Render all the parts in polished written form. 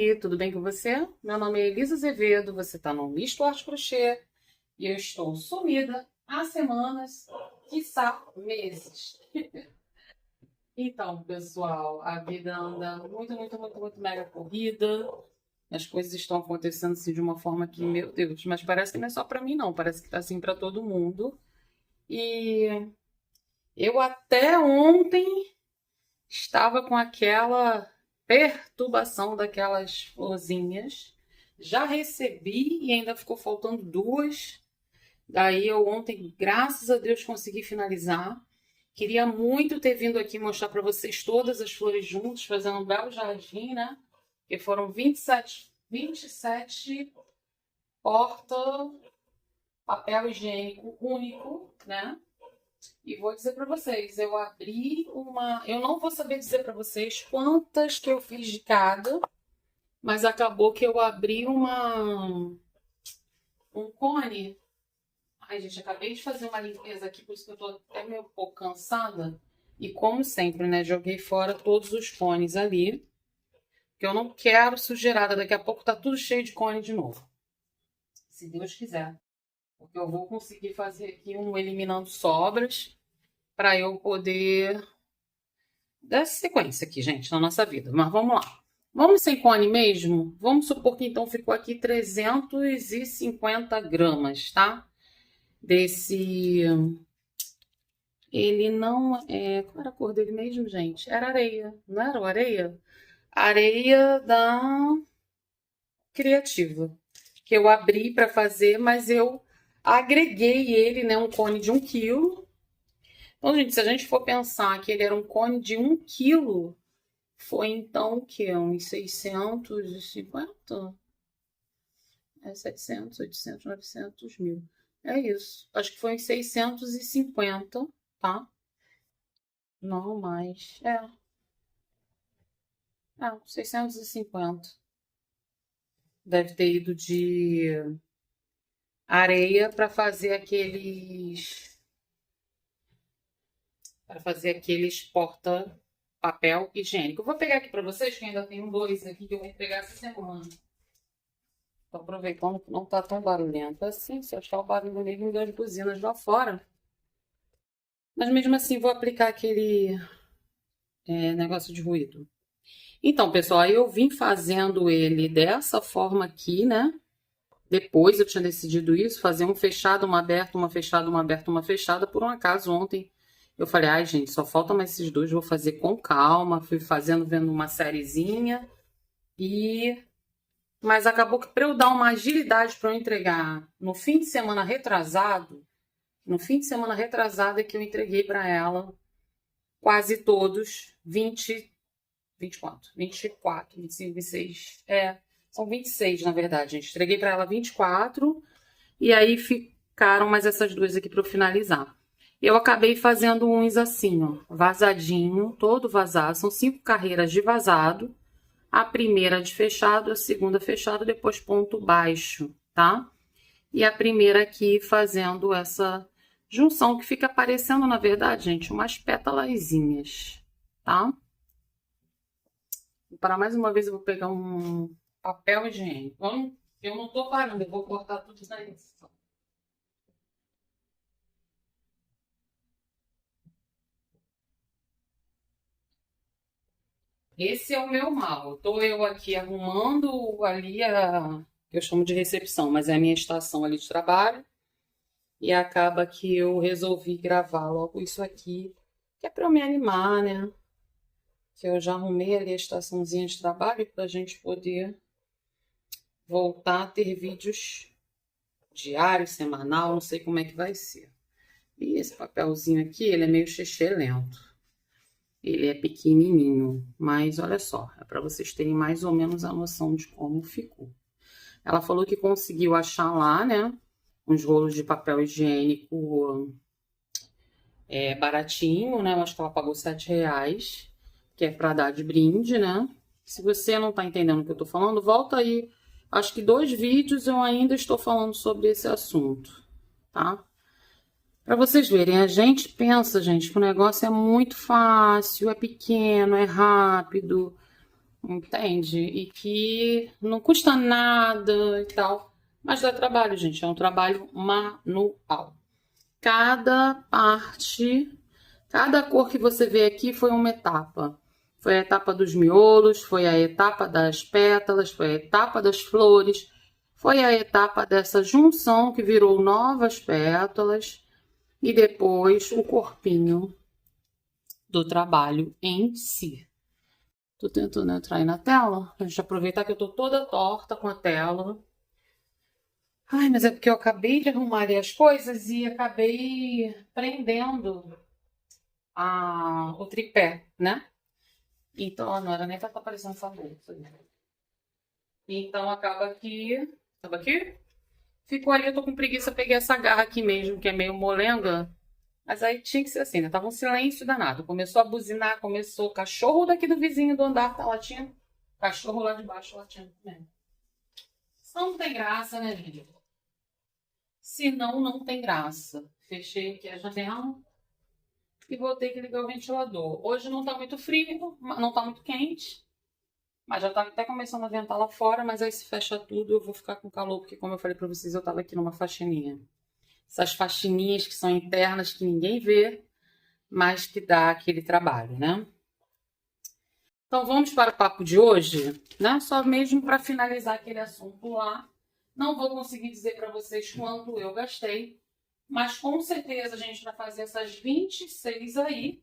Oi, tudo bem com você? Meu nome é Elisa Azevedo, você está no Misto Arte Crochê e eu estou sumida há semanas, quiçá meses. Então, pessoal, a vida anda muito mega corrida. As coisas estão acontecendo assim de uma forma que, meu Deus, mas parece que não é só para mim não, parece que tá assim para todo mundo. E eu até ontem estava com aquela perturbação daquelas florzinhas. Já recebi e ainda ficou faltando duas. Daí eu ontem, graças a Deus, consegui finalizar. Queria muito ter vindo aqui mostrar para vocês todas as flores juntas, fazendo um belo jardim, né? Porque foram 27 porta papel higiênico único, né? E vou dizer para vocês, eu abri uma... Eu não vou saber dizer para vocês quantas que eu fiz de cada, mas acabou que eu abri um cone. Ai, gente, acabei de fazer uma limpeza aqui, por isso que eu tô até meio pouco cansada. E como sempre, né, joguei fora todos os cones ali, que eu não quero sujeirada. Daqui a pouco tá tudo cheio de cone de novo. Se Deus quiser. Porque eu vou conseguir fazer aqui um eliminando sobras para eu poder dar sequência aqui, gente, na nossa vida. Mas vamos lá. Vamos sem cone mesmo? Vamos supor que então ficou aqui 350 gramas, tá? Desse... Ele não é... Qual era a cor dele mesmo, gente? Era areia, não era areia? Areia da Criativa. Que eu abri para fazer, mas eu agreguei ele, né? Um cone de 1 quilo. Então, gente, se a gente for pensar que ele era um cone de 1 quilo, foi então o quê? Uns 650? 700, 800, 900 mil. É isso. Acho que foi uns 650, tá? Não mais. 650. Deve ter ido de areia para fazer aqueles porta papel higiênico. Eu vou pegar aqui para vocês, que ainda tenho dois aqui que eu vou entregar essa semana. Tô aproveitando que não tá tão barulhento assim, se eu achar o barulho mesmo das buzinas lá fora. Mas mesmo assim vou aplicar aquele negócio de ruído. Então, pessoal, aí eu vim fazendo ele dessa forma aqui, né? Depois eu tinha decidido isso, fazer um fechado, uma aberta, uma fechada, uma aberta, uma fechada. Por um acaso, ontem eu falei, ai, gente, só faltam mais esses dois, vou fazer com calma. Fui fazendo, vendo uma sériezinha. Mas acabou que para eu dar uma agilidade para eu entregar no fim de semana retrasado, é que eu entreguei para ela quase todos, 24, 25, 26. São 26, na verdade, gente. Entreguei para ela 24 e aí ficaram mais essas duas aqui para eu finalizar. Eu acabei fazendo uns assim, ó, vazadinho, todo vazado. São 5 carreiras de vazado. A primeira de fechado, a segunda fechado, depois ponto baixo, tá? E a primeira aqui fazendo essa junção que fica parecendo, na verdade, gente, umas pétalazinhas, tá? Para mais uma vez eu vou pegar um papel higiênico. Eu não tô parando, eu vou cortar tudo na edição. Esse é o meu mal. Tô eu aqui arrumando ali que eu chamo de recepção, mas é a minha estação ali de trabalho. E acaba que eu resolvi gravar logo isso aqui, que é para eu me animar, né? Que eu já arrumei ali a estaçãozinha de trabalho para a gente poder voltar a ter vídeos diários, semanal, não sei como é que vai ser. E esse papelzinho aqui, ele é meio lento. Ele é pequenininho, mas olha só, é para vocês terem mais ou menos a noção de como ficou. Ela falou que conseguiu achar lá, né, uns rolos de papel higiênico baratinho, né, eu acho que ela pagou R$7, que é para dar de brinde, né. Se você não tá entendendo o que eu tô falando, volta aí. Acho que 2 vídeos eu ainda estou falando sobre esse assunto, tá? Para vocês verem, a gente pensa, gente, que o negócio é muito fácil, é pequeno, é rápido. entende? E que não custa nada e tal, mas dá trabalho, gente, é um trabalho manual. Cada parte, cada cor que você vê aqui foi uma etapa. Foi a etapa dos miolos, foi a etapa das pétalas, foi a etapa das flores, foi a etapa dessa junção que virou novas pétalas e depois o corpinho do trabalho em si. Tô tentando entrar aí na tela, pra gente aproveitar que eu tô toda torta com a tela. Ai, mas é porque eu acabei de arrumar ali as coisas e acabei prendendo o tripé, né? Então, não era nem pra estar aparecendo essa bolsa. Então, acaba que... Tava aqui? Ficou ali, eu tô com preguiça, peguei essa garra aqui mesmo, que é meio molenga. Mas aí tinha que ser assim, né? Tava um silêncio danado. Começou a buzinar, começou o cachorro daqui do vizinho do andar, tá latindo. Cachorro lá de baixo latindo também. Senão não tem graça, né, gente? Senão não tem graça. Fechei aqui a janela e vou ter que ligar o ventilador. Hoje não tá muito frio, não tá muito quente. Mas já tá até começando a ventar lá fora, mas aí se fecha tudo eu vou ficar com calor, porque como eu falei pra vocês, eu tava aqui numa faxininha. Essas faxininhas que são internas, que ninguém vê, mas que dá aquele trabalho, né? Então vamos para o papo de hoje, né? Só mesmo para finalizar aquele assunto lá. Não vou conseguir dizer para vocês quanto eu gastei, mas com certeza, gente, para fazer essas 26 aí,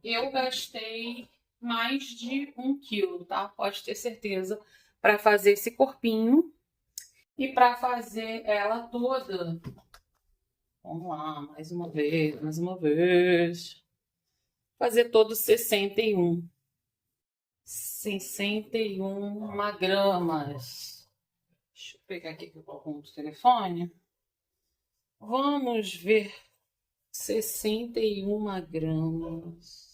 eu gastei mais de 1 quilo, tá? Pode ter certeza, para fazer esse corpinho e para fazer ela toda. Vamos lá, mais uma vez, mais uma vez. Fazer todo 61 gramas. Deixa eu pegar aqui que eu coloco no telefone. Vamos ver 61 gramas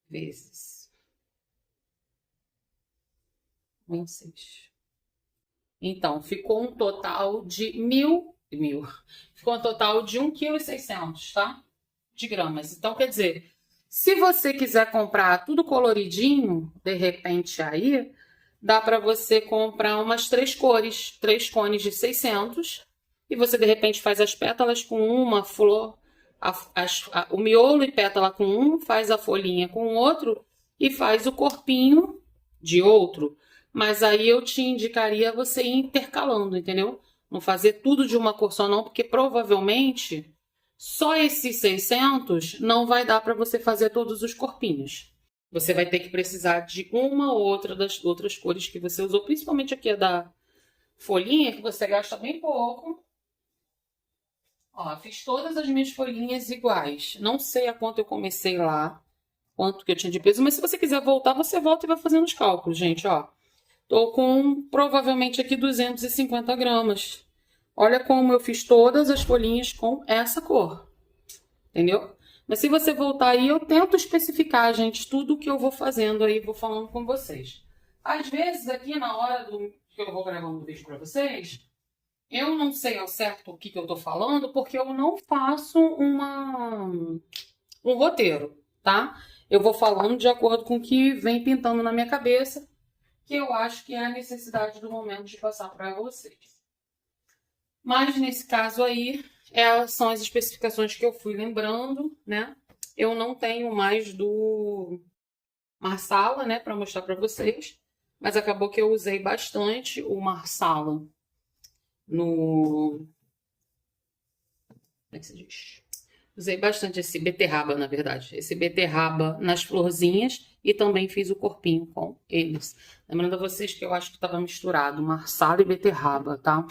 vezes 26. Então, ficou um total de ficou um total de 1,6 kg, tá? De gramas. Então, quer dizer, se você quiser comprar tudo coloridinho, de repente aí, dá para você comprar umas 3 cores, 3 cones de 600, e você de repente faz as pétalas com uma flor, o miolo e pétala com um, faz a folhinha com outro e faz o corpinho de outro. Mas aí eu te indicaria você ir intercalando, entendeu? Não fazer tudo de uma cor só não, porque provavelmente só esses 600 não vai dar para você fazer todos os corpinhos. Você vai ter que precisar de uma ou outra das outras cores que você usou, principalmente aqui a da folhinha, que você gasta bem pouco. Ó, fiz todas as minhas folhinhas iguais. Não sei a quanto eu comecei lá, quanto que eu tinha de peso, mas se você quiser voltar, você volta e vai fazendo os cálculos, gente, ó. Tô com provavelmente aqui 250 gramas. Olha como eu fiz todas as folhinhas com essa cor, entendeu? Mas se você voltar aí, eu tento especificar, gente, tudo que eu vou fazendo aí, vou falando com vocês. Às vezes, aqui na hora que eu vou gravando o vídeo para vocês, eu não sei ao certo o que eu tô falando, porque eu não faço um roteiro, tá? Eu vou falando de acordo com o que vem pintando na minha cabeça, que eu acho que é a necessidade do momento de passar para vocês. Mas nesse caso aí, são as especificações que eu fui lembrando, né? Eu não tenho mais do Marsala, né, para mostrar para vocês, mas acabou que eu usei bastante o Marsala no... Como é que se diz? Usei bastante esse beterraba, na verdade. Esse beterraba nas florzinhas e também fiz o corpinho com eles. Lembrando a vocês que eu acho que estava misturado Marsala e beterraba, tá?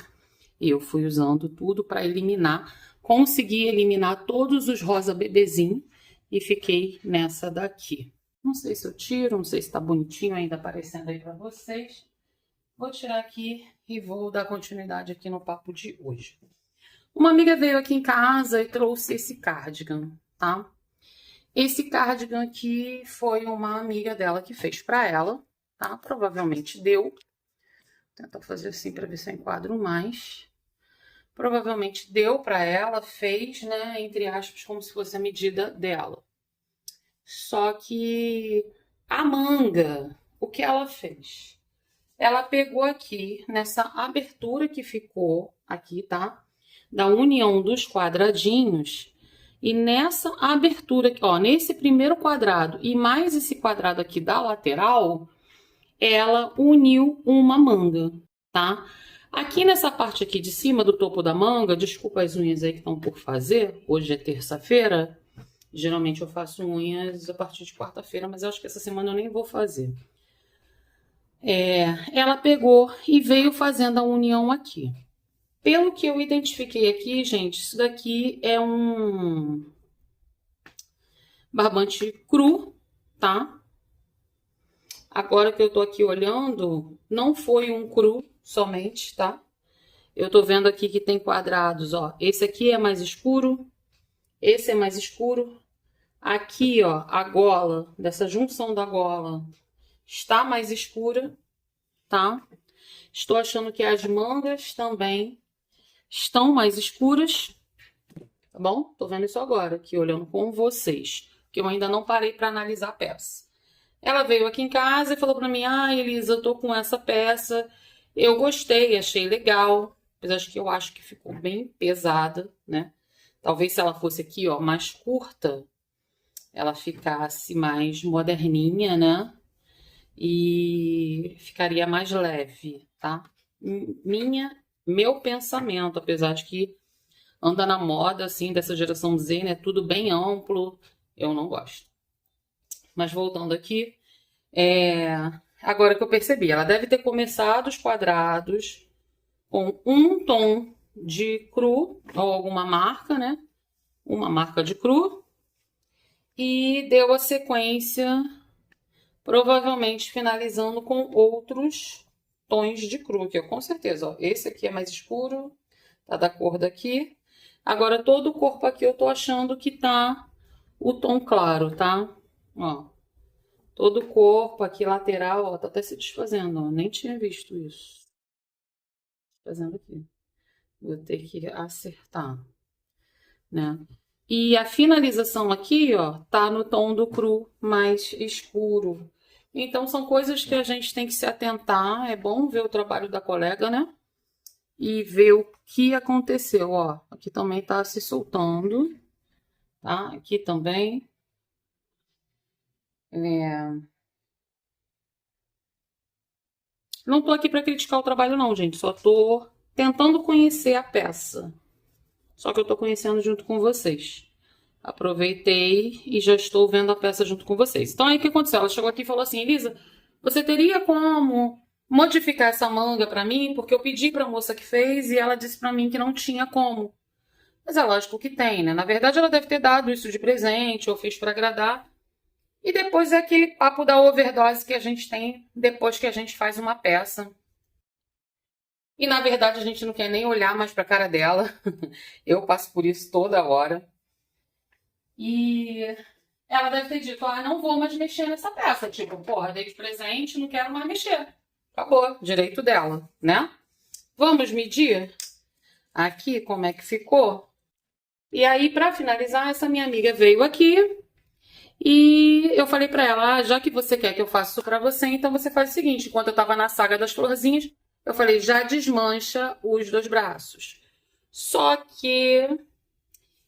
E eu fui usando tudo para eliminar. Consegui eliminar todos os rosa bebezinho e fiquei nessa daqui. Não sei se eu tiro, não sei se tá bonitinho ainda aparecendo aí para vocês. Vou tirar aqui e vou dar continuidade aqui no papo de hoje. Uma amiga veio aqui em casa e trouxe esse cardigan, tá? Esse cardigan aqui foi uma amiga dela que fez para ela, tá? Provavelmente deu. Vou tentar fazer assim para ver se eu enquadro mais. Provavelmente deu para ela, fez, né, entre aspas, como se fosse a medida dela. Só que A manga, o que ela fez? Ela pegou aqui, nessa abertura que ficou aqui, tá? Da união dos quadradinhos. E nessa abertura aqui, ó, nesse primeiro quadrado e mais esse quadrado aqui da lateral, ela uniu uma manga, tá? Aqui nessa parte aqui de cima do topo da manga, desculpa as unhas aí que estão por fazer, hoje é terça-feira, geralmente eu faço unhas a partir de quarta-feira, mas eu acho que essa semana eu nem vou fazer. Ela pegou e veio fazendo a união aqui. Pelo que eu identifiquei aqui, gente, isso daqui é um barbante cru, tá? Agora que eu tô aqui olhando, não foi um cru somente, tá? Eu tô vendo aqui que tem quadrados, ó. Esse aqui é mais escuro, esse é mais escuro. Aqui, ó, a gola, dessa junção da gola, está mais escura, tá? Estou achando que as mangas também estão mais escuras, tá bom? Tô vendo isso agora, aqui olhando com vocês, que eu ainda não parei para analisar a peça. Ela veio aqui em casa e falou para mim: ah, Elisa, eu tô com essa peça, eu gostei, achei legal, apesar de que eu acho que ficou bem pesada, né? Talvez se ela fosse aqui, ó, mais curta, ela ficasse mais moderninha, né? E ficaria mais leve, tá? Meu pensamento, apesar de que anda na moda, assim, dessa geração Z, né? Tudo bem amplo, eu não gosto. Mas voltando aqui, agora que eu percebi, ela deve ter começado os quadrados com um tom de cru, ou alguma marca, né? Uma marca de cru. E deu a sequência, provavelmente finalizando com outros tons de cru, aqui, ó, com certeza, ó. Esse aqui é mais escuro, tá da cor daqui. Agora, todo o corpo aqui eu tô achando que tá o tom claro, tá? Ó, todo o corpo aqui lateral, ó, tá até se desfazendo, ó. Nem tinha visto isso. Fazendo aqui. Vou ter que acertar, né? E a finalização aqui, ó, tá no tom do cru mais escuro. Então, são coisas que a gente tem que se atentar. É bom ver o trabalho da colega, né? E ver o que aconteceu, ó. Aqui também tá se soltando, tá? Aqui também. Não tô aqui para criticar o trabalho, não, gente. Só tô tentando conhecer a peça. Só que eu tô conhecendo junto com vocês. Aproveitei e já estou vendo a peça junto com vocês. Então, aí o que aconteceu? Ela chegou aqui e falou assim: Elisa, você teria como modificar essa manga para mim? Porque eu pedi para a moça que fez e ela disse para mim que não tinha como. Mas é lógico que tem, né? Na verdade, ela deve ter dado isso de presente ou fez para agradar. E depois é aquele papo da overdose que a gente tem depois que a gente faz uma peça. E na verdade a gente não quer nem olhar mais para a cara dela. Eu passo por isso toda hora. E ela deve ter dito: ah, não vou mais mexer nessa peça. Tipo, porra, dei de presente, não quero mais mexer. Acabou, direito dela, né? Vamos medir aqui como é que ficou? E aí, para finalizar, essa minha amiga veio aqui e eu falei para ela: ah, já que você quer que eu faça isso para você, então você faz o seguinte: enquanto eu tava na saga das florzinhas, eu falei, já desmancha os dois braços. Só que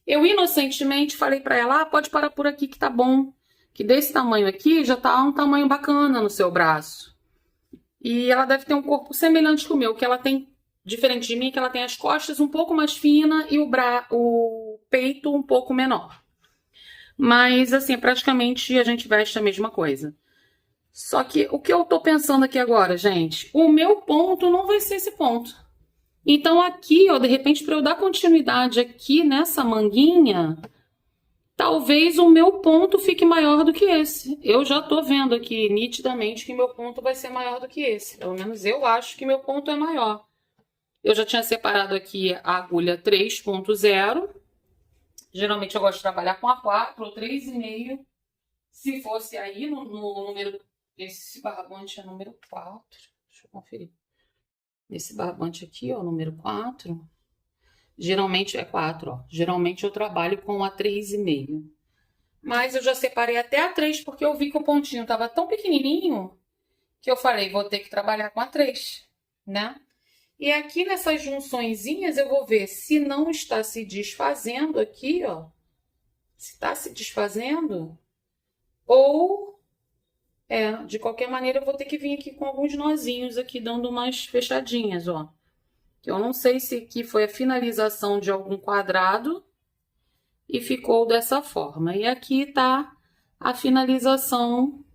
eu inocentemente falei para ela: ah, pode parar por aqui que tá bom. Que desse tamanho aqui já tá um tamanho bacana no seu braço. E ela deve ter um corpo semelhante com o meu, que ela tem, diferente de mim, que ela tem as costas um pouco mais finas e o peito um pouco menor. Mas, assim, praticamente a gente veste a mesma coisa. Só que o que eu tô pensando aqui agora, gente, o meu ponto não vai ser esse ponto. Então aqui, ó, de repente, para eu dar continuidade aqui nessa manguinha, talvez o meu ponto fique maior do que esse. Eu já tô vendo aqui nitidamente que meu ponto vai ser maior do que esse. Pelo menos eu acho que meu ponto é maior. Eu já tinha separado aqui a agulha 3.0. Geralmente eu gosto de trabalhar com a 4 ou 3,5. Se fosse aí no número... Esse barbante é número 4. Deixa eu conferir. Esse barbante aqui, ó, número 4. Geralmente é 4, ó. Geralmente eu trabalho com a 3,5. Mas eu já separei até a 3 porque eu vi que o pontinho tava tão pequenininho que eu falei, vou ter que trabalhar com a 3, né? E aqui nessas junçõezinhas eu vou ver se não está se desfazendo aqui, ó. Se está se desfazendo. Ou, de qualquer maneira eu vou ter que vir aqui com alguns nozinhos aqui, dando umas fechadinhas, ó. Que eu não sei se aqui foi a finalização de algum quadrado e ficou dessa forma. E aqui tá a finalização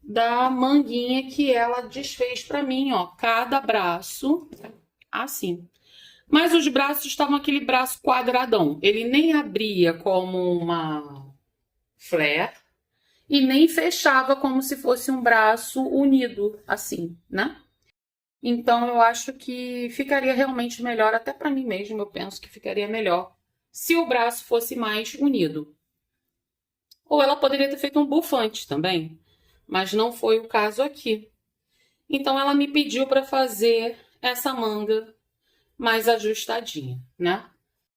da manguinha que ela desfez para mim, ó, cada braço assim. Mas os braços estavam aquele braço quadradão, ele nem abria como uma flare e nem fechava como se fosse um braço unido assim, né? Então eu acho que ficaria realmente melhor, até para mim mesmo, eu penso que ficaria melhor se o braço fosse mais unido. Ou ela poderia ter feito um bufante também, mas não foi o caso aqui. Então ela me pediu para fazer essa manga mais ajustadinha, né?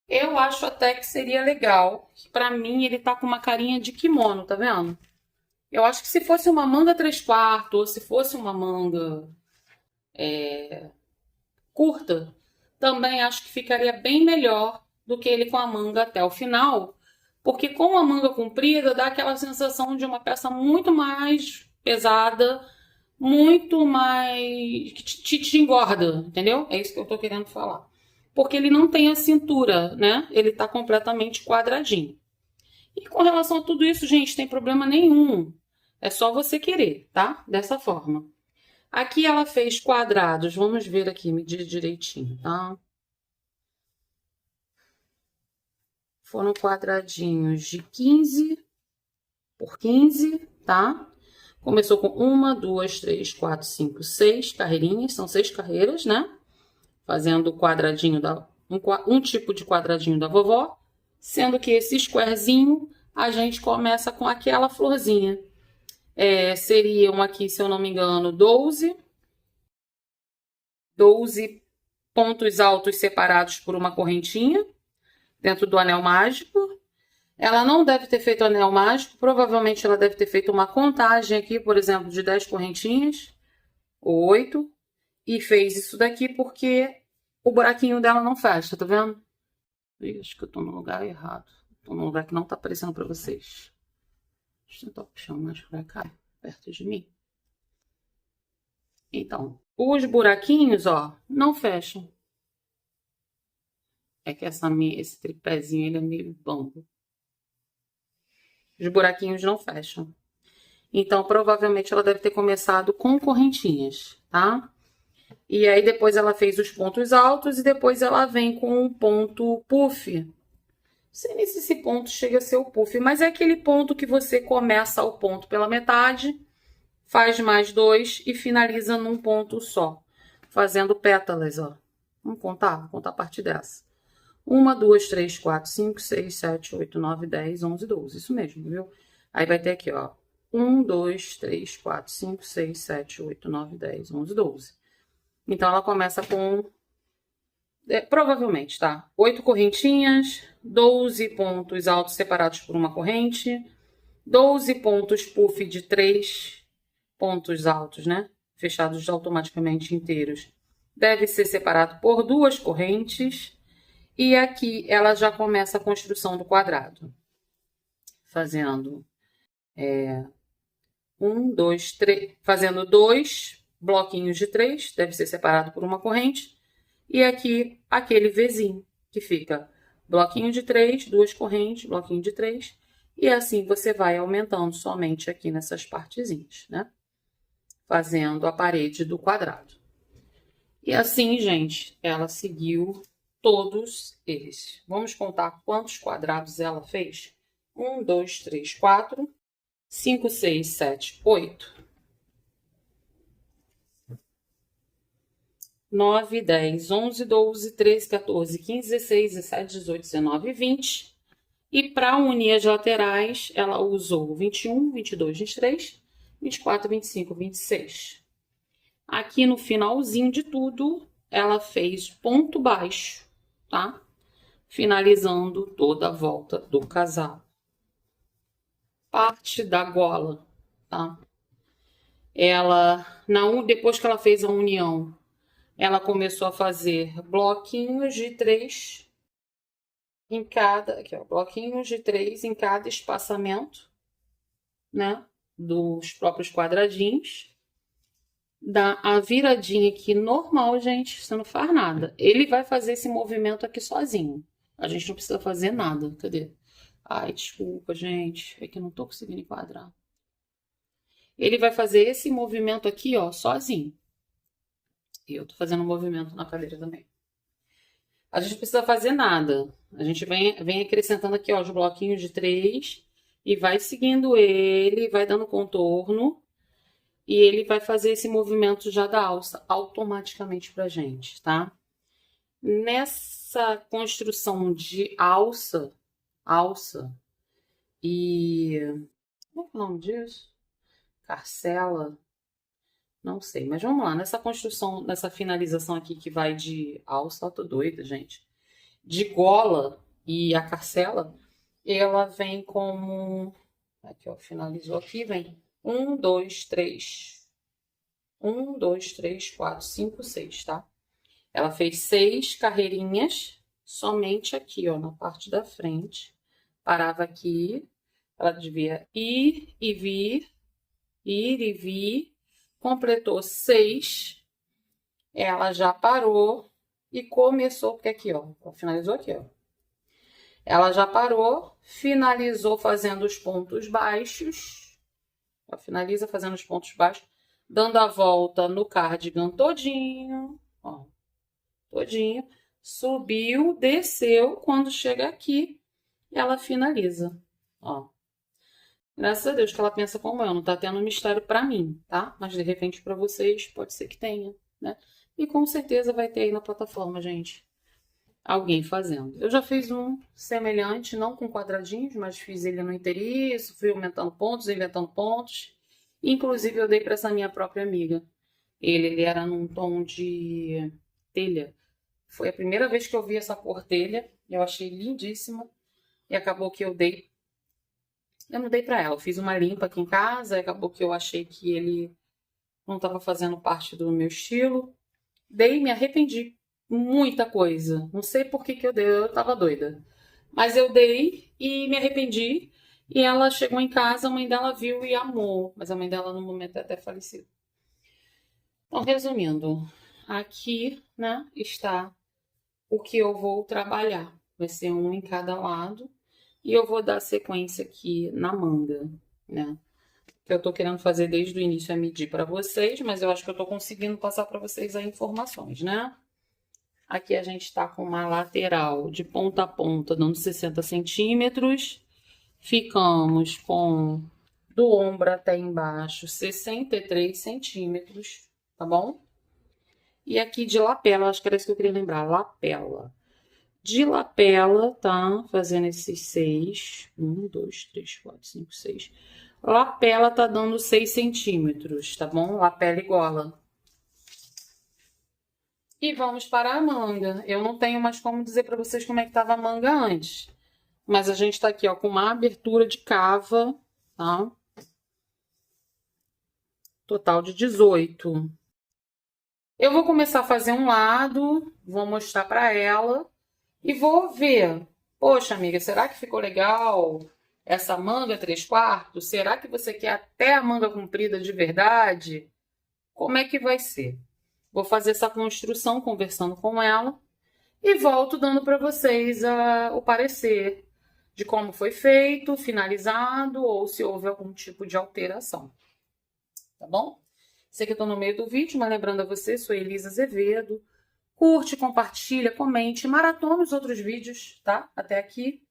Eu acho até que seria legal, que para mim ele tá com uma carinha de kimono, tá vendo? Eu acho que se fosse uma manga 3/4 ou se fosse uma manga curta, também acho que ficaria bem melhor do que ele com a manga até o final, porque com a manga comprida dá aquela sensação de uma peça muito mais pesada, muito mais que te engorda, entendeu? É isso que eu tô querendo falar. Porque ele não tem a cintura, né? Ele tá completamente quadradinho. E com relação a tudo isso, gente, tem problema nenhum. É só você querer, tá? Dessa forma. Aqui ela fez quadrados. Vamos ver aqui, medir direitinho, tá? Foram quadradinhos de 15 por 15, tá? Começou com 1, 2, 3, 4, 5, 6 carreirinhas. São 6 carreiras, né? Fazendo o quadradinho um tipo de quadradinho da vovó. Sendo que esse squarezinho a gente começa com aquela florzinha. Seriam aqui, se eu não me engano, 12 pontos altos separados por uma correntinha dentro do anel mágico. Ela não deve ter feito anel mágico, provavelmente ela deve ter feito uma contagem aqui, por exemplo, de 10 correntinhas, ou 8, e fez isso daqui porque o buraquinho dela não fecha, tá vendo? Ih, acho que eu tô no lugar errado. Tô num lugar que não tá aparecendo pra vocês. Deixa eu tentar puxar mais pra cá, perto de mim. Então, os buraquinhos, ó, não fecham. É que esse tripézinho, ele é meio bambo. Os buraquinhos não fecham. Então, provavelmente ela deve ter começado com correntinhas, tá? E aí, depois ela fez os pontos altos e depois ela vem com um ponto puff. Não sei nem se esse ponto chega a ser o puff, mas é aquele ponto que você começa o ponto pela metade, faz mais 2 e finaliza num ponto só, fazendo pétalas, ó. Vamos contar a partir dessa. 1, 2, 3, 4, 5, 6, 7, 8, 9, 10, 11, 12. Isso mesmo, viu? Aí vai ter aqui, ó. 1, 2, 3, 4, 5, 6, 7, 8, 9, 10, 11, 12. Então, ela começa com... provavelmente, tá? 8 correntinhas, 12 pontos altos separados por uma corrente, 12 pontos puff de 3 pontos altos, né? Fechados automaticamente inteiros. Deve ser separado por 2 correntes. E aqui ela já começa a construção do quadrado. Fazendo 1, 2, 3, fazendo 2 bloquinhos de 3, deve ser separado por uma corrente. E aqui aquele Vzinho, que fica bloquinho de 3, 2 correntes, bloquinho de 3. E assim você vai aumentando somente aqui nessas partezinhas, né? Fazendo a parede do quadrado. E assim, gente, ela seguiu todos eles. Vamos contar quantos quadrados ela fez? 1, 2, 3, 4, 5, 6, 7, 8, 9, 10, 11, 12, 13, 14, 15, 16, 17, 18, 19 e 20. E para unir as laterais, ela usou 21, 22, 23, 24, 25, 26. Aqui no finalzinho de tudo, ela fez ponto baixo, tá? Finalizando toda a volta do casal. parte da gola, tá? Depois que ela fez a união, ela começou a fazer bloquinhos de 3 em cada, aqui ó, bloquinhos de 3 em cada espaçamento, né? Dos próprios quadradinhos. Dá a viradinha aqui normal, gente, você não faz nada. Ele vai fazer esse movimento aqui sozinho. A gente não precisa fazer nada. Cadê? Ai, desculpa, gente. É que eu não tô conseguindo enquadrar. Ele vai fazer esse movimento aqui, ó, sozinho. E eu tô fazendo um movimento na cadeira também. A gente não precisa fazer nada. A gente vem acrescentando aqui, ó, os bloquinhos de 3 e vai seguindo ele, vai dando contorno. E ele vai fazer esse movimento já da alça automaticamente pra gente, tá? Nessa construção de alça e... como é o nome disso? Carcela? Não sei, mas vamos lá. Nessa construção, nessa finalização aqui que vai de alça, eu tô doida, gente. De gola e a carcela, ela vem como... aqui, ó, finalizou aqui, vem 1, 2, 3. 1, 2, 3, 4, 5, 6, tá? Ela fez 6 carreirinhas somente aqui, ó, na parte da frente. Parava aqui. Ela devia ir e vir. Ir e vir. Completou 6. Ela já parou e começou, porque aqui, ó, finalizou aqui, ó. Ela já parou, finalizou fazendo os pontos baixos. Ela finaliza fazendo os pontos baixos, dando a volta no cardigan todinho, ó, todinho. Subiu, desceu, quando chega aqui, ela finaliza, ó. Graças a Deus que ela pensa como eu, não tá tendo mistério pra mim, tá? Mas de repente pra vocês pode ser que tenha, né? E com certeza vai ter aí na plataforma, gente, alguém fazendo. Eu já fiz um semelhante, não com quadradinhos, mas fiz ele no inteiriço, fui aumentando pontos, inventando pontos. Inclusive eu dei para essa minha própria amiga. Ele era num tom de telha. Foi a primeira vez que eu vi essa cor telha. Eu achei lindíssima. E acabou que eu dei. Eu não dei para ela. Eu fiz uma limpa aqui em casa. E acabou que eu achei que ele não estava fazendo parte do meu estilo. Dei e me arrependi. Muita coisa. Não sei por que que eu dei. Eu tava doida. Mas eu dei e me arrependi. E ela chegou em casa, a mãe dela viu e amou. Mas a mãe dela no momento é até falecida. Então, resumindo, aqui, né, está o que eu vou trabalhar. Vai ser um em cada lado. E eu vou dar sequência aqui na manga, né? Que eu tô querendo fazer desde o início é medir para vocês, mas eu acho que eu tô conseguindo passar para vocês as informações, né? Aqui a gente tá com uma lateral de ponta a ponta, dando 60 centímetros. Ficamos com do ombro até embaixo 63 centímetros, tá bom? E aqui de lapela, acho que era isso que eu queria lembrar, lapela. De lapela, tá? Fazendo esses 6. 1, 2, 3, 4, 5, 6. Lapela tá dando 6 centímetros, tá bom? Lapela e gola. E vamos para a manga. Eu não tenho mais como dizer para vocês como é que tava a manga antes. Mas a gente tá aqui, ó, com uma abertura de cava, tá? Total de 18. Eu vou começar a fazer um lado, vou mostrar para ela e vou ver. Poxa, amiga, será que ficou legal essa manga 3/4? Será que você quer até a manga comprida de verdade? Como é que vai ser? Vou fazer essa construção conversando com ela e volto dando para vocês o parecer de como foi feito, finalizado ou se houve algum tipo de alteração. Tá bom? Sei que eu tô no meio do vídeo, mas lembrando a você, sou Elisa Azevedo. Curte, compartilha, comente, maratona os outros vídeos, tá? Até aqui.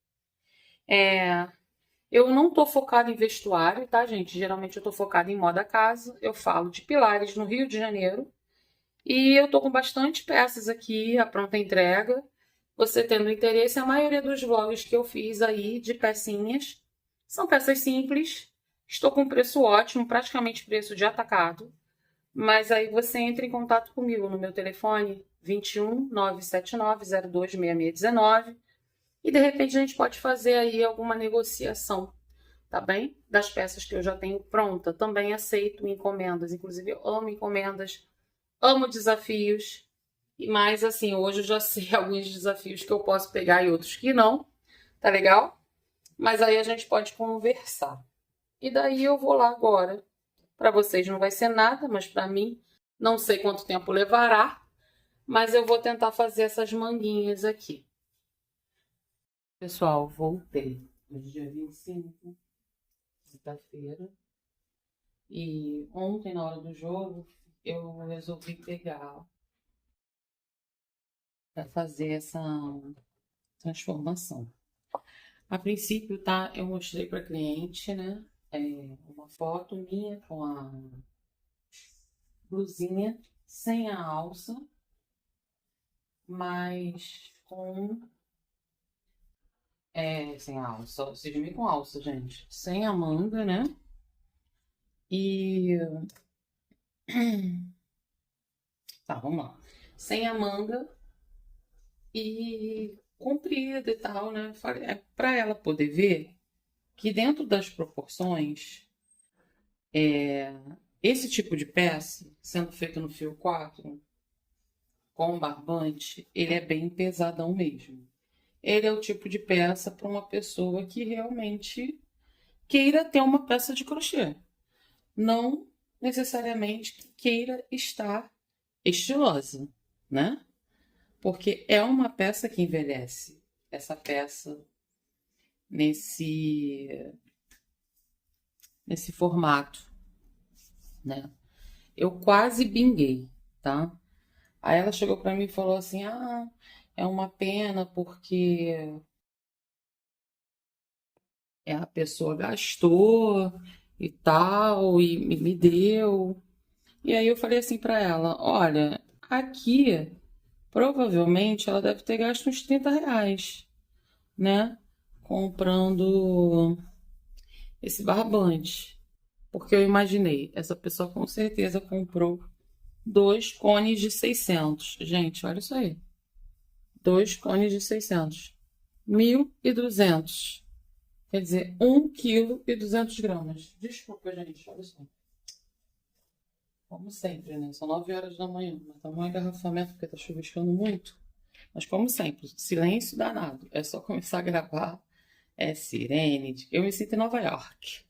Eu não tô focada em vestuário, tá, gente? Geralmente eu tô focada em moda casa. Eu falo de Pilares, no Rio de Janeiro. E eu tô com bastante peças aqui, a pronta entrega. Você tendo interesse, a maioria dos vlogs que eu fiz aí de pecinhas são peças simples. Estou com preço ótimo, praticamente preço de atacado. Mas aí você entra em contato comigo no meu telefone 21 979 02 6619 e de repente a gente pode fazer aí alguma negociação tá bem? Das peças que eu já tenho pronta, também aceito encomendas. Inclusive, eu amo encomendas, amo desafios. Mas, assim, hoje eu já sei alguns desafios que eu posso pegar e outros que não. Tá legal? Mas aí a gente pode conversar. E daí eu vou lá agora. Para vocês não vai ser nada, mas para mim, não sei quanto tempo levará. Mas eu vou tentar fazer essas manguinhas aqui. Pessoal, voltei. Hoje é dia 25, quinta-feira. E ontem, na hora do jogo, eu resolvi pegar para fazer essa transformação. A princípio, tá? Eu mostrei para cliente, né? Uma foto minha com a blusinha sem a alça, mas com sem a alça. Vocês viram com alça, gente? Sem a manga, né? E tá, vamos lá. Sem a manga e comprida e tal, né? Para ela poder ver que dentro das proporções, esse tipo de peça, sendo feito no fio 4, com barbante, ele é bem pesadão mesmo. Ele é o tipo de peça para uma pessoa que realmente queira ter uma peça de crochê. Não necessariamente que queira estar estilosa, né? Porque é uma peça que envelhece. Essa peça nesse formato, né? Eu quase binguei, tá? Aí ela chegou para mim e falou assim: "Ah, é uma pena porque a pessoa gastou e tal e me deu". E aí eu falei assim para ela: "Olha, aqui provavelmente ela deve ter gasto uns R$ 30, né? Comprando esse barbante. Porque eu imaginei, essa pessoa com certeza comprou 2 cones de 600. Gente, olha isso aí. 2 cones de 600. 1.200. Quer dizer, 1,2 kg. Desculpa, gente, olha só. Como sempre, né? São 9 horas da manhã. Mas tá um engarrafamento porque tá chuviscando muito. Mas como sempre, silêncio danado. É só começar a gravar. É sirene. Eu me sinto em Nova York.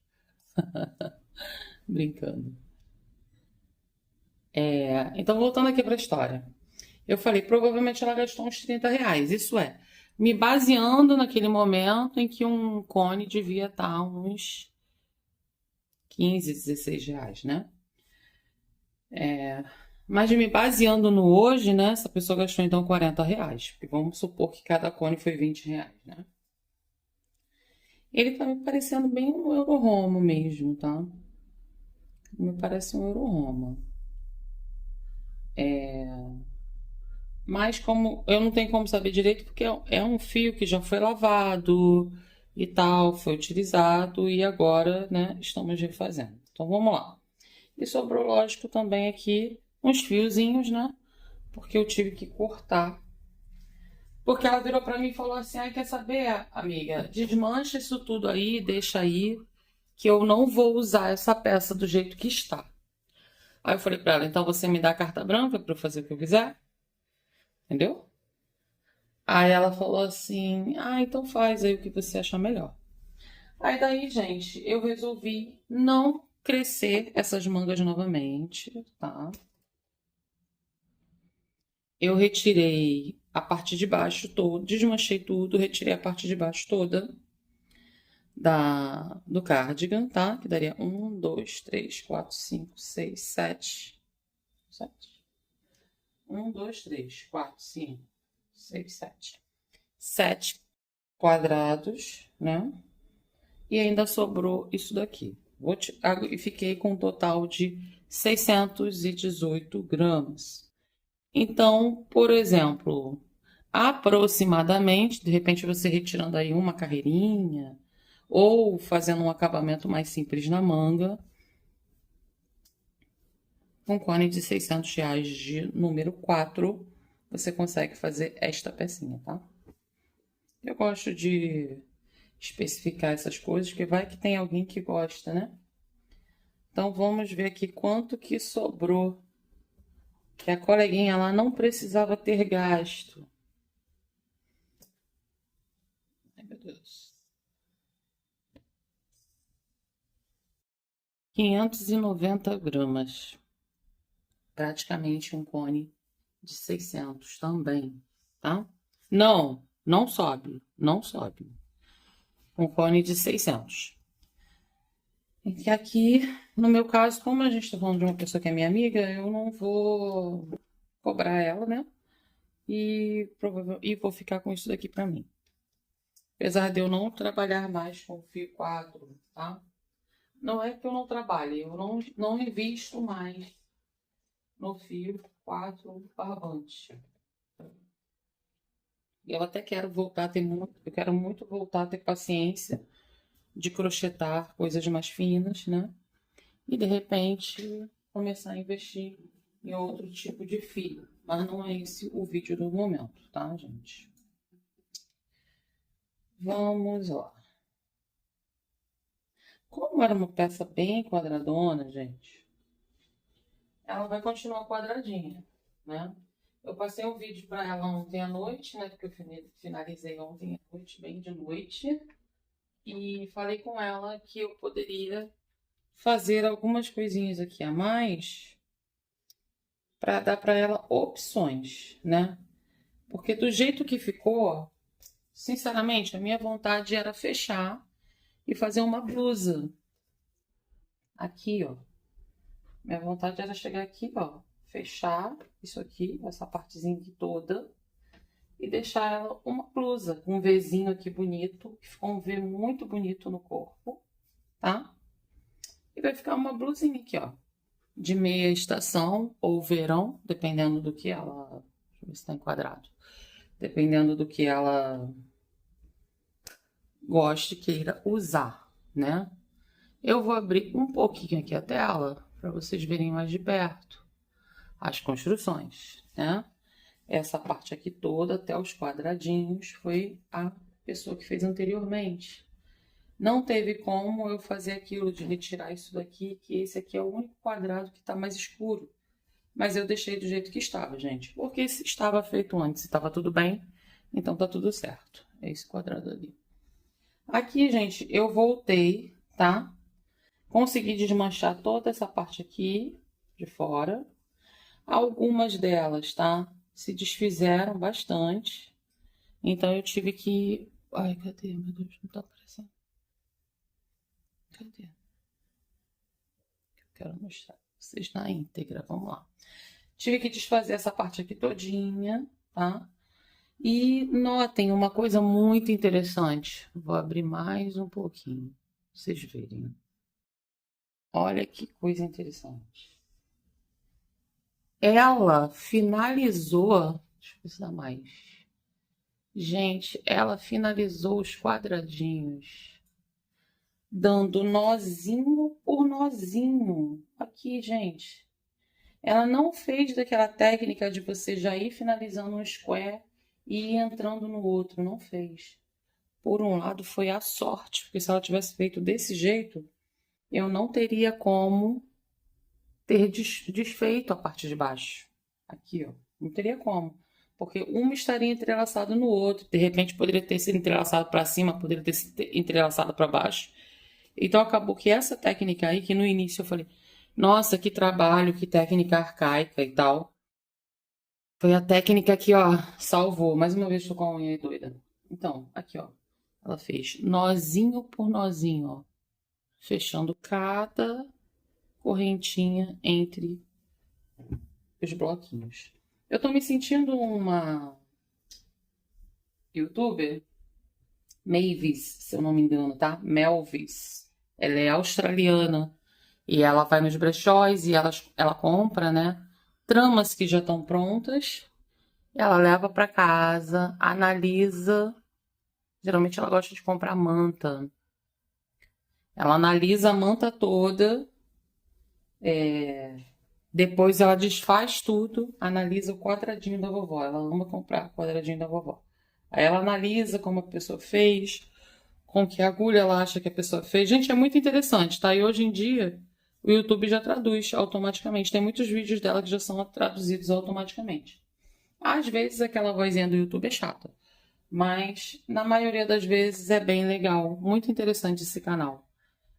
Brincando. Então, voltando aqui para a história. Eu falei, provavelmente ela gastou uns R$ 30. Isso é, me baseando naquele momento em que um cone devia estar uns 15, R$ 16, né? Mas me baseando no hoje, né? Essa pessoa gastou então R$ 40. Porque vamos supor que cada cone foi R$ 20, né? Ele tá me parecendo bem um Euro Homo mesmo, tá? Me parece um Euro Homo. Mas como eu não tenho como saber direito, porque é um fio que já foi lavado e tal, foi utilizado e agora, né, estamos refazendo. Então vamos lá. E sobrou, lógico, também aqui uns fiozinhos, né? Porque eu tive que cortar. Porque ela virou para mim e falou assim: "Ai, quer saber, amiga? Desmancha isso tudo aí, deixa aí, que eu não vou usar essa peça do jeito que está". Aí eu falei para ela: "Então você me dá a carta branca para eu fazer o que eu quiser?" Entendeu? Aí ela falou assim: "Ah, então faz aí o que você achar melhor". Aí daí, gente, eu resolvi não crescer essas mangas novamente, tá? Eu retirei a parte de baixo toda, desmanchei tudo, retirei a parte de baixo toda do cardigan, tá? Que daria 1, 2, 3, 4, 5, 6, 7. 7. 1, 2, 3, 4, 5, 6, 7. 7 quadrados, né? E ainda sobrou isso daqui. E fiquei com um total de 618 gramas. Então, por exemplo, aproximadamente, de repente você retirando aí uma carreirinha ou fazendo um acabamento mais simples na manga, com cone de R$ 600 de número 4, você consegue fazer esta pecinha, tá? Eu gosto de especificar essas coisas, porque vai que tem alguém que gosta, né? Então, vamos ver aqui quanto que sobrou, que a coleguinha lá não precisava ter gasto. Ai, meu Deus. 590 gramas. Praticamente um cone de 600 também, tá? Não, não sobe, não sobe. Um cone de 600. E aqui, no meu caso, como a gente tá falando de uma pessoa que é minha amiga, eu não vou cobrar ela, né? E vou ficar com isso daqui pra mim. Apesar de eu não trabalhar mais com fio 4, tá? Não é que eu não trabalhe, eu não invisto mais no fio 4 barbante. Eu até quero voltar a ter eu quero muito voltar a ter paciência de crochetar coisas mais finas, né? E de repente começar a investir em outro tipo de fio. Mas não é esse o vídeo do momento, tá, gente? Vamos lá. Como era uma peça bem quadradona, gente, ela vai continuar quadradinha, né? Eu passei um vídeo para ela ontem à noite, né? Porque eu finalizei ontem à noite, bem de noite. E falei com ela que eu poderia fazer algumas coisinhas aqui a mais para dar para ela opções, né? Porque do jeito que ficou, sinceramente, a minha vontade era fechar e fazer uma blusa. Aqui, ó. Minha vontade era chegar aqui, ó, fechar isso aqui, essa partezinha aqui toda, e deixar ela uma blusa, com um Vzinho aqui bonito, que ficou um V muito bonito no corpo, tá? E vai ficar uma blusinha aqui, ó, de meia estação ou verão, dependendo do que ela... Deixa eu ver se tá enquadrado. Dependendo do que ela goste, queira usar, né? Eu vou abrir um pouquinho aqui a tela para vocês verem mais de perto as construções, né? Essa parte aqui toda, até os quadradinhos, foi a pessoa que fez anteriormente. Não teve como eu fazer aquilo de retirar isso daqui, que esse aqui é o único quadrado que está mais escuro. Mas eu deixei do jeito que estava, gente. Porque se estava feito antes, estava tudo bem, então tá tudo certo. É esse quadrado ali. Aqui, gente, eu voltei, tá? Consegui desmanchar toda essa parte aqui de fora. Algumas delas, tá? Se desfizeram bastante. Então eu tive que... Ai, cadê? Meu Deus, não tá aparecendo. Cadê? Eu quero mostrar pra vocês na íntegra. Vamos lá. Tive que desfazer essa parte aqui todinha, tá? E notem uma coisa muito interessante. Vou abrir mais um pouquinho, pra vocês verem. Olha que coisa interessante. Ela finalizou... Deixa eu ver se dá mais. Gente, ela finalizou os quadradinhos dando nozinho por nozinho. Aqui, gente. Ela não fez daquela técnica de você já ir finalizando um square e ir entrando no outro. Não fez. Por um lado, foi a sorte, porque se ela tivesse feito desse jeito, eu não teria como ter desfeito a parte de baixo. Aqui, ó. Não teria como. Porque uma estaria entrelaçada no outro. De repente, poderia ter sido entrelaçado para cima, poderia ter sido entrelaçado para baixo. Então, acabou que essa técnica aí, que no início eu falei, nossa, que trabalho, que técnica arcaica e tal. Foi a técnica que, ó, salvou. Mais uma vez, tô com a unha aí doida. Então, aqui, ó. Ela fez nozinho por nozinho, ó. Fechando cada correntinha entre os bloquinhos. Eu tô me sentindo uma youtuber, Mavis, se eu não me engano, tá? Melvis. Ela é australiana e ela vai nos brechós e ela compra, né? Tramas que já estão prontas. Ela leva para casa, analisa. Geralmente ela gosta de comprar manta. Ela analisa a manta toda. Depois ela desfaz tudo, analisa o quadradinho da vovó. Ela ama comprar o quadradinho da vovó. Aí ela analisa como a pessoa fez, com que agulha ela acha que a pessoa fez. Gente, é muito interessante, tá? E hoje em dia o YouTube já traduz automaticamente. Tem muitos vídeos dela que já são traduzidos automaticamente. Às vezes aquela vozinha do YouTube é chata, mas na maioria das vezes é bem legal. Muito interessante esse canal.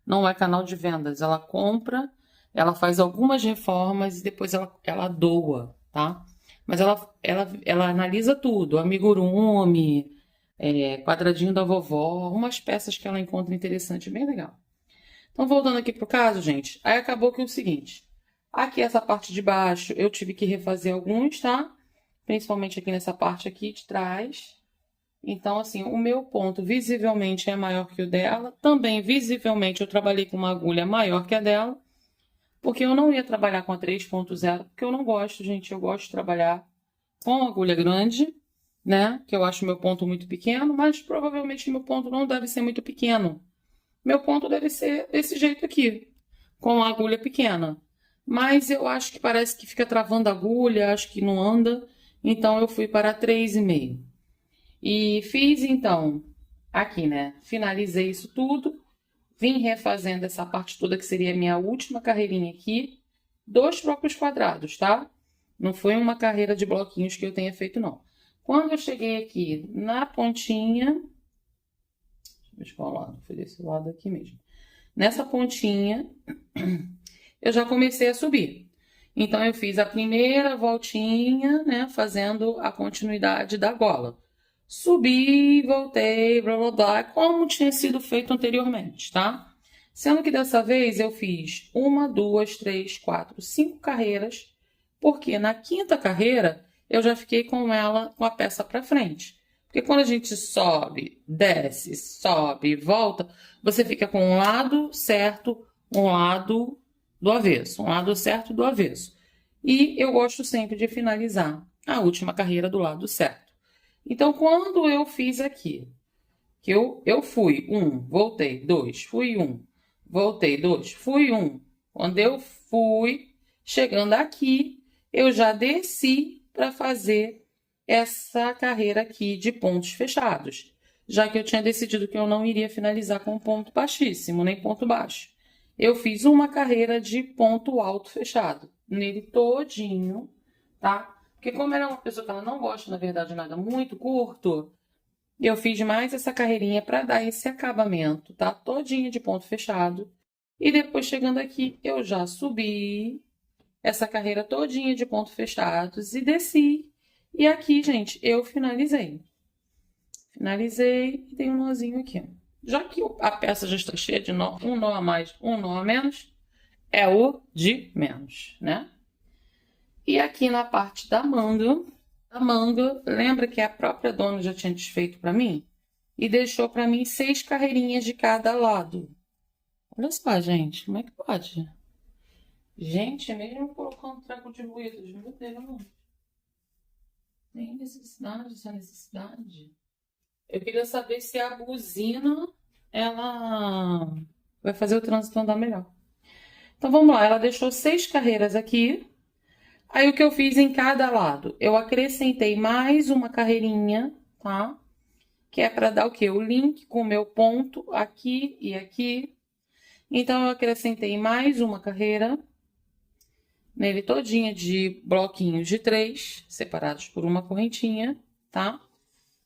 Não é canal de vendas, ela compra, ela faz algumas reformas e depois ela doa, tá? Mas ela analisa tudo, amigurumi, quadradinho da vovó, umas peças que ela encontra interessante, bem legal. Então, voltando aqui pro caso, gente, aí acabou que é o seguinte, aqui essa parte de baixo eu tive que refazer alguns, tá? Principalmente aqui nessa parte aqui de trás. Então, assim, o meu ponto visivelmente é maior que o dela. Também, visivelmente, eu trabalhei com uma agulha maior que a dela. Porque eu não ia trabalhar com a 3.0, porque eu não gosto, gente. Eu gosto de trabalhar com agulha grande, né? Que eu acho meu ponto muito pequeno, mas provavelmente meu ponto não deve ser muito pequeno. Meu ponto deve ser desse jeito aqui, com a agulha pequena. Mas eu acho que parece que fica travando a agulha, acho que não anda. Então, eu fui para 3,5. E fiz, então, aqui, né? Finalizei isso tudo. Vim refazendo essa parte toda, que seria a minha última carreirinha aqui. Dos próprios quadrados, tá? Não foi uma carreira de bloquinhos que eu tenha feito, não. Quando eu cheguei aqui na pontinha... Deixa eu ver qual lado. Foi desse lado aqui mesmo. Nessa pontinha, eu já comecei a subir. Então, eu fiz a primeira voltinha, né? Fazendo a continuidade da gola. Subi, voltei, blá blá blá, como tinha sido feito anteriormente, tá? Sendo que dessa vez eu fiz 1, 2, 3, 4, 5 carreiras, porque na quinta carreira eu já fiquei com ela com a peça para frente. Porque quando a gente sobe, desce, sobe e volta, você fica com um lado certo, um lado do avesso, um lado certo do avesso. E eu gosto sempre de finalizar a última carreira do lado certo. Então, quando eu fiz aqui, que eu fui 1, voltei 2, fui 1, voltei 2, fui 1. Quando eu fui chegando aqui, eu já desci para fazer essa carreira aqui de pontos fechados, já que eu tinha decidido que eu não iria finalizar com ponto baixíssimo, nem ponto baixo. Eu fiz uma carreira de ponto alto fechado, nele todinho, tá? Porque como ela é uma pessoa que ela não gosta, na verdade, de nada muito curto, eu fiz mais essa carreirinha para dar esse acabamento, tá? Todinha de ponto fechado. E depois, chegando aqui, eu já subi essa carreira todinha de pontos fechados e desci. E aqui, gente, eu finalizei. Finalizei e tem um nozinho aqui. Já que a peça já está cheia de nó, um nó a mais, um nó a menos, é o de menos, né? E aqui na parte da manga, lembra que a própria dona já tinha desfeito para mim? E deixou para mim 6 carreirinhas de cada lado. Olha só, gente, como é que pode? Gente, mesmo colocando um treco de ruídos, meu Deus. Tem necessidade, essa necessidade. Eu queria saber se a buzina, ela vai fazer o trânsito andar melhor. Então, vamos lá. Ela deixou 6 carreiras aqui. Aí, o que eu fiz em cada lado? Eu acrescentei mais uma carreirinha, tá? Que é para dar o quê? O link com o meu ponto aqui e aqui. Então, eu acrescentei mais uma carreira nele todinha de bloquinhos de 3, separados por uma correntinha, tá?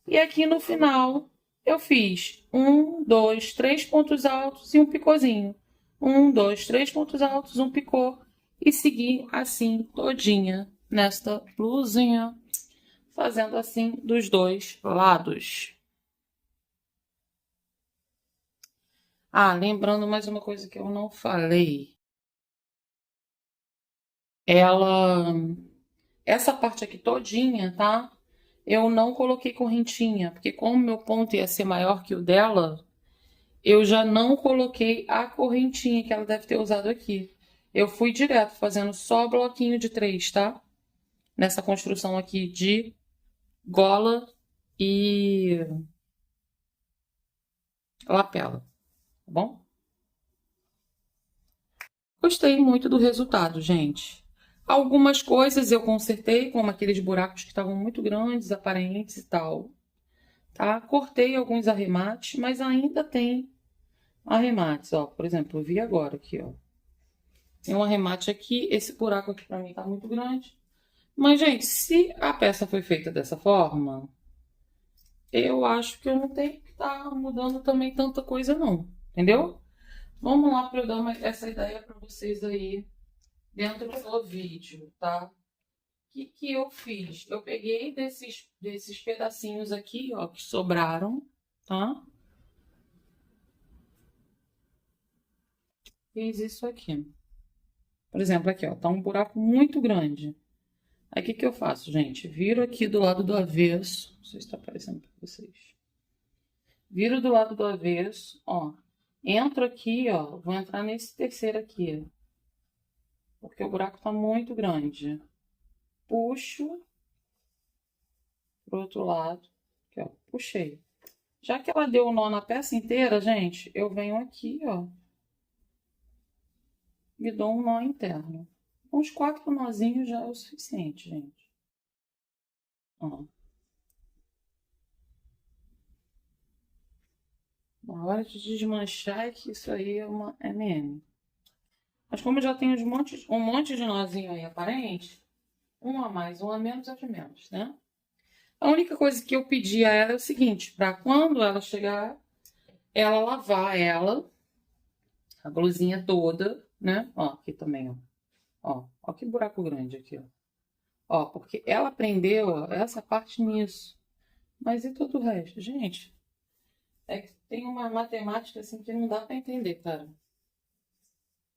E aqui no final, eu fiz 1, 2, 3 pontos altos e um picôzinho. 1, 2, 3 pontos altos, um picô. E segui assim todinha nesta blusinha, fazendo assim dos dois lados. Ah, lembrando mais uma coisa que eu não falei. Essa parte aqui todinha, tá? Eu não coloquei correntinha, porque como meu ponto ia ser maior que o dela, eu já não coloquei a correntinha que ela deve ter usado aqui. Eu fui direto fazendo só bloquinho de 3, tá? Nessa construção aqui de gola e lapela, tá bom? Gostei muito do resultado, gente. Algumas coisas eu consertei, como aqueles buracos que estavam muito grandes, aparentes e tal. tá? Cortei alguns arremates, mas ainda tem arremates, ó. Por exemplo, eu vi agora aqui, ó. Tem um arremate aqui, esse buraco aqui pra mim tá muito grande. Mas, gente, se a peça foi feita dessa forma, eu acho que eu não tenho que estar mudando também tanta coisa, não. Entendeu? Vamos lá para eu dar essa ideia para vocês aí dentro do vídeo, tá? O que eu fiz? Eu peguei desses pedacinhos aqui, ó, que sobraram, tá? Fiz isso aqui. Por exemplo, aqui, ó, tá um buraco muito grande. Aí, o que eu faço, gente? Viro aqui do lado do avesso. Não sei se tá aparecendo para vocês. Viro do lado do avesso, ó. Entro aqui, ó. Vou entrar nesse terceiro aqui. Porque o buraco tá muito grande. Puxo pro outro lado. Aqui, ó. Puxei. Já que ela deu o nó na peça inteira, gente, eu venho aqui, ó. E dou um nó interno. Uns 4 nozinhos já é o suficiente, gente. Ó. Na hora de desmanchar é que isso aí é uma MM. Mas como já tem um monte de nozinho aí aparente, um a mais, um a menos é de menos, né? A única coisa que eu pedi a ela é o seguinte, para quando ela chegar, ela lavar a blusinha toda, né? Ó, aqui também, ó. Ó que buraco grande aqui, ó. Ó, porque ela prendeu, ó, essa parte nisso. Mas e todo o resto? Gente, é que tem uma matemática assim que não dá para entender, cara.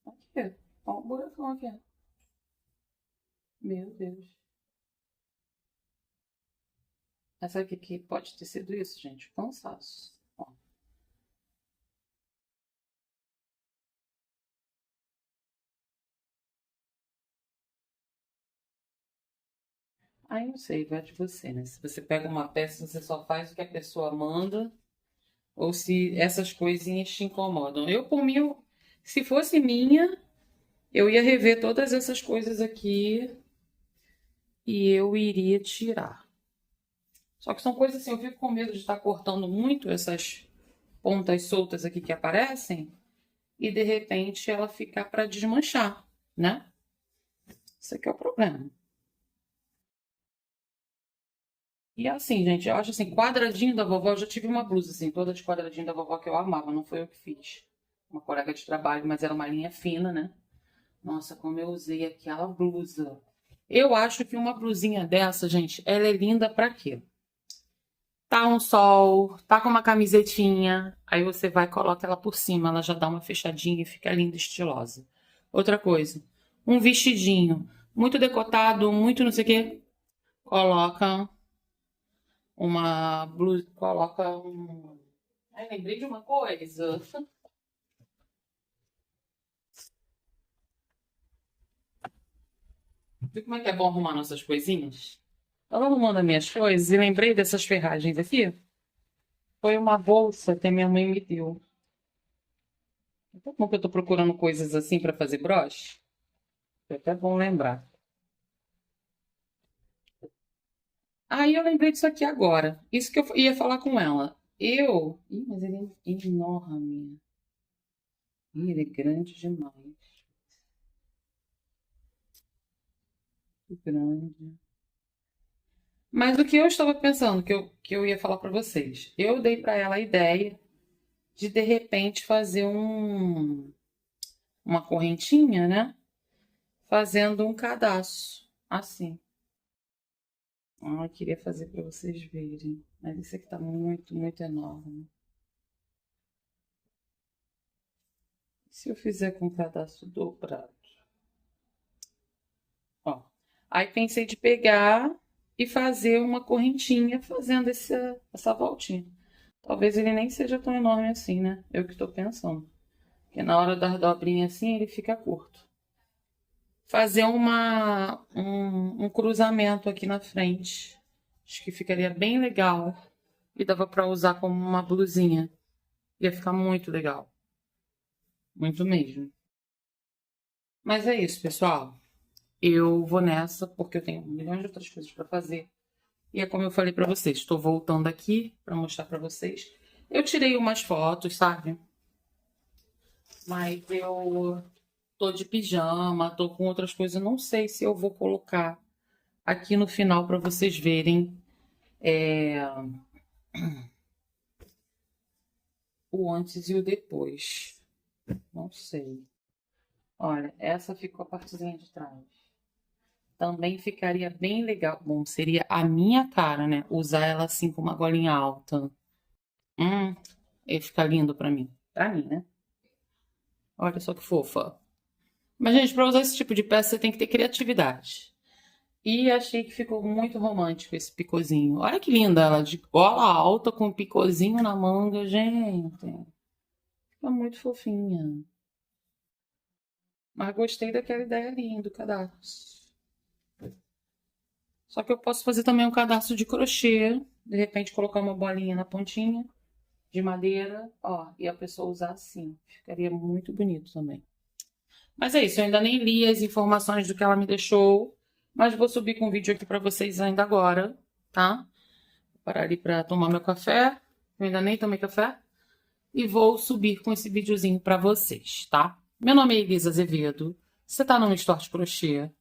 Aqui, ó, um buracão aqui. Meu Deus. Mas sabe o que pode ter sido isso, gente? Cansaço. Ó. Aí não sei, vai de você, né? Se você pega uma peça, você só faz o que a pessoa manda, ou se essas coisinhas te incomodam. Eu, por mim, se fosse minha, eu ia rever todas essas coisas aqui e eu iria tirar. Só que são coisas assim, eu fico com medo de estar cortando muito essas pontas soltas aqui que aparecem e de repente ela ficar para desmanchar, né? Esse aqui é o problema. E assim, gente, eu acho assim, quadradinho da vovó, eu já tive uma blusa assim, toda de quadradinho da vovó que eu amava, não foi eu que fiz. Uma colega de trabalho, mas era uma linha fina, né? Nossa, como eu usei aquela blusa. Eu acho que uma blusinha dessa, gente, ela é linda pra quê? Tá um sol, tá com uma camisetinha, aí você vai e coloca ela por cima, ela já dá uma fechadinha e fica linda, estilosa. Outra coisa, um vestidinho muito decotado, muito não sei o quê, coloca uma blusa, coloca um... Ai, lembrei de uma coisa. Viu como é que é bom arrumar nossas coisinhas? Tava arrumando as minhas coisas e lembrei dessas ferragens aqui. Foi uma bolsa que a minha mãe me deu. Então, como que eu tô procurando coisas assim para fazer broche? É até bom lembrar. Aí eu lembrei disso aqui agora. Isso que eu ia falar com ela. Ih, mas ele é enorme. Ih, ele é grande demais. Muito grande. Mas o que eu estava pensando, que eu ia falar para vocês. Eu dei para ela a ideia de repente fazer uma correntinha, né? Fazendo um cadastro. Assim. Ah, eu queria fazer para vocês verem. Mas esse aqui tá muito, muito enorme. Se eu fizer com cadastro dobrado? Ó. Aí pensei de pegar e fazer uma correntinha fazendo essa voltinha. Talvez ele nem seja tão enorme assim, né? Eu que tô pensando. Porque na hora das dobrinhas assim, ele fica curto. Fazer um cruzamento aqui na frente. Acho que ficaria bem legal. E dava pra usar como uma blusinha. Ia ficar muito legal. Muito mesmo. Mas é isso, pessoal. Eu vou nessa porque eu tenho milhões de outras coisas pra fazer. E é como eu falei pra vocês, estou voltando aqui pra mostrar pra vocês. Eu tirei umas fotos, sabe? Mas eu tô de pijama, tô com outras coisas. Não sei se eu vou colocar aqui no final pra vocês verem o antes e o depois. Não sei. Olha, essa ficou a partezinha de trás. Também ficaria bem legal. Bom, seria a minha cara, né? Usar ela assim com uma golinha alta. Ia ficar lindo pra mim. Pra mim, né? Olha só que fofa. Mas, gente, pra usar esse tipo de peça, você tem que ter criatividade. E achei que ficou muito romântico esse picôzinho. Olha que linda ela, de gola alta com picôzinho na manga, gente. Fica muito fofinha. Mas gostei daquela ideia linda do cadarço. Só que eu posso fazer também um cadarço de crochê. De repente colocar uma bolinha na pontinha de madeira, ó, e a pessoa usar assim. Ficaria muito bonito também. Mas é isso, eu ainda nem li as informações do que ela me deixou, mas vou subir com um vídeo aqui pra vocês ainda agora, tá? Vou parar ali pra tomar meu café. Eu ainda nem tomei café. E vou subir com esse videozinho pra vocês, tá? Meu nome é Elisa Azevedo. Você tá no Store de Crochê.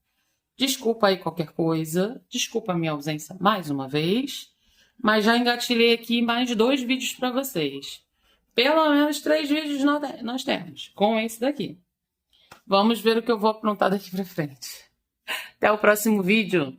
Desculpa aí qualquer coisa. Desculpa a minha ausência mais uma vez. Mas já engatilhei aqui mais 2 vídeos para vocês. Pelo menos 3 vídeos nós temos, com esse daqui. Vamos ver o que eu vou aprontar daqui para frente. Até o próximo vídeo.